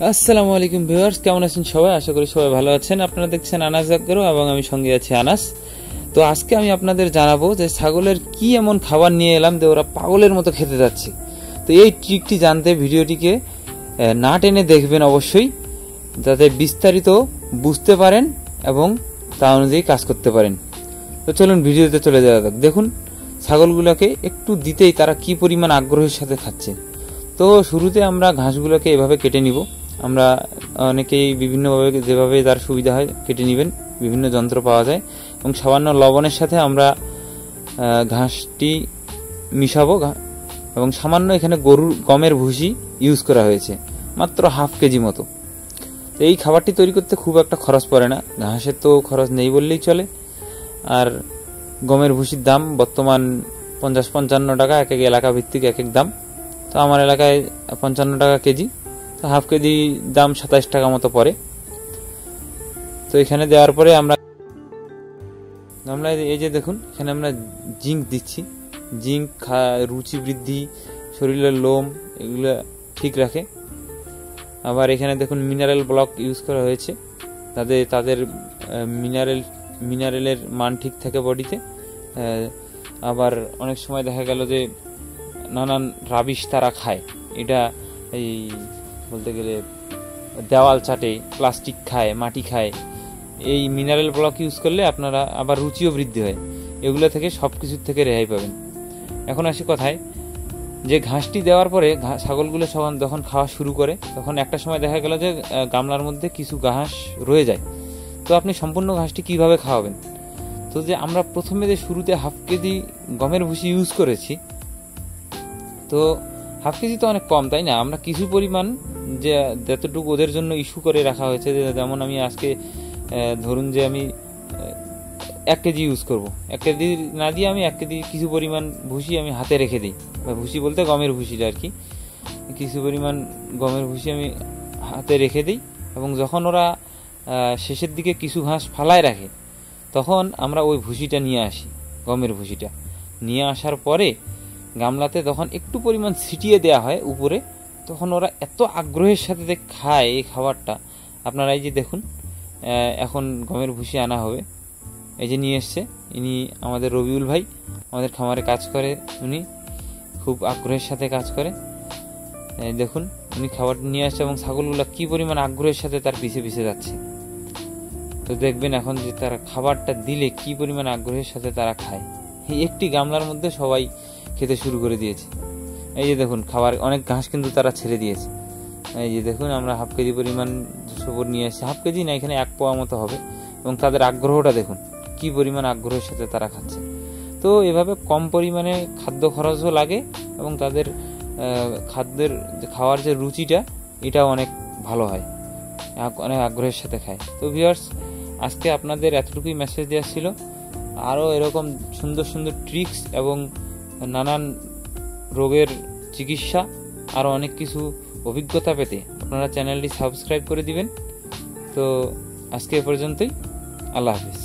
আসসালামু আলাইকুম ভিউয়ার্স, কেমন আছেন সবাই? আশা করি সবাই ভালো আছেন। আপনারা দেখছেন আনাস জাগরো এবং আমি সঙ্গে আছি আনাস। তো আজকে আমি আপনাদের জানাবো যে ছাগলের কি এমন খাবার নিয়ে এলাম যে ওরা পাগলের মতো খেতে যাচ্ছে। তো এই ট্রিকটি জানতে ভিডিওটিকে না টেনে দেখবেন অবশ্যই, যাতে বিস্তারিত বুঝতে পারেন এবং তা অনুযায়ী কাজ করতে পারেন। তো চলুন ভিডিওতে চলে যাওয়া যাক। দেখুন ছাগলগুলোকে একটু দিতেই তারা কি পরিমাণ আগ্রহের সাথে খাচ্ছে। তো শুরুতে আমরা ঘাসগুলোকে এভাবে কেটে নিব। আমরা অনেকেই বিভিন্নভাবে যেভাবে তার সুবিধা হয় কেটে নেবেন, বিভিন্ন যন্ত্র পাওয়া যায়। এবং সামান্য লবণের সাথে আমরা ঘাসটি মিশাবো এবং সামান্য এখানে গরুর গমের ভুসি ইউজ করা হয়েছে, মাত্র হাফ কেজি মতো। তো এই খাবারটি তৈরি করতে খুব একটা খরচ পড়ে না, ঘাসের তো খরচ নেই বললেই চলে। আর গমের ভুসির দাম বর্তমান 50-55 টাকা, এক এক এলাকা ভিত্তিক এক এক দাম। তো আমার এলাকায় 55 টাকা কেজি, তো হাফ কেজি দাম 27 টাকা মতো পড়ে। তো এখানে দেওয়ার পরে আমরা এই যে দেখুন এখানে আমরা জিঙ্ক দিচ্ছি। জিঙ্ক রুচি বৃদ্ধি, শরীরের লোম এগুলো ঠিক রাখে। আবার এখানে দেখুন মিনারেল ব্লক ইউজ করা হয়েছে, তাদের মিনারেলের মান ঠিক থাকে বডিতে। আবার অনেক সময় দেখা গেল যে নানান রাবিশ তারা খায়, এটা এই বলতে গেলে দেওয়াল চাটে, প্লাস্টিক খায়, মাটি খায়। এই মিনারেল ব্লক ইউজ করলে আপনারা আবার রুচিও বৃদ্ধি হয়, এগুলো থেকে সব কিছুর থেকে রেহাই পাবেন। এখন আসি কথায়, যে ঘাসটি দেওয়ার পরে ছাগলগুলো যখন খাওয়া শুরু করে তখন একটা সময় দেখা গেল যে গামলার মধ্যে কিছু ঘাস রয়ে যায়। তো আপনি সম্পূর্ণ ঘাসটি কিভাবে খাওয়াবেন? তো যে আমরা প্রথমে যে শুরুতে হাফ কেজি গমের ভুসি ইউজ করেছি, তো হাফ কেজি তো অনেক কম, তাই না? আমরা কিছু পরিমাণ যে যতটুকু ওদের জন্য ইস্যু করে রাখা হয়েছে, যেমন আমি আজকে ধরুন যে আমি 1 কেজি ইউজ করব, 1 কেজি না দিয়ে আমি 1 কেজি কিছু পরিমাণ ভুসি আমি হাতে রেখে দিই, বা ভুসি বলতে গমের ভুসিটা আর কি। কিছু পরিমাণ গমের ভুসি আমি হাতে রেখে দিই এবং যখন ওরা শেষের দিকে কিছু ঘাস ফালায় রাখে তখন আমরা ওই ভুসিটা নিয়ে আসি, গমের ভুসিটা নিয়ে আসার পরে গামলাতে তখন একটু পরিমাণ ছিটিয়ে দেওয়া হয় উপরে। তখন ওরা এত আগ্রহের সাথে খায় এই খাবারটা। আপনারা এই যে দেখুন এখন গমের ভুসি আনা হবে, এই যে নিয়ে এসছে, ইনি আমাদের রবিউল ভাই, আমাদের খামারে কাজ করে। উনি খুব আগ্রহের সাথে কাজ করে। দেখুন উনি খাবার নিয়ে আসছে এবং ছাগলগুলো কি পরিমাণ আগ্রহের সাথে তার পিছে পিছে যাচ্ছে। তো দেখবেন এখন যে তারা খাবারটা দিলে কি পরিমাণ আগ্রহের সাথে তারা খায়। এই একটি গামলার মধ্যে সবাই খেতে শুরু করে দিয়েছে। এই যে দেখুন খাবার অনেক ঘাস কিন্তু তারা ছেড়ে দিয়েছে। এই যে দেখুন আমরা হাফ কেজি পরিমাণ সবর নিয়ে আসছি, হাফ কেজি না, এখানে 1 পোয়া মতো হবে। এবং তাদের আগ্রহটা দেখুন কি পরিমাণ আগ্রহের সাথে তারা খাচ্ছে। তো এভাবে কম পরিমাণে খাদ্য খরচও লাগে এবং তাদের খাদ্যের খাওয়ার যে রুচিটা এটাও অনেক ভালো হয়, অনেক আগ্রহের সাথে খায়। তো ভিউয়ার্স, আজকে আপনাদের এতটুকুই মেসেজ দেওয়া ছিল। আরও এরকম সুন্দর সুন্দর ট্রিক্স এবং নানান রোগের চিকিৎসা, আরও অনেক কিছু অভিজ্ঞতা পেতে আপনারা চ্যানেলটি সাবস্ক্রাইব করে দিবেন। তো আজকে এ পর্যন্তই, আল্লাহ হাফিজ।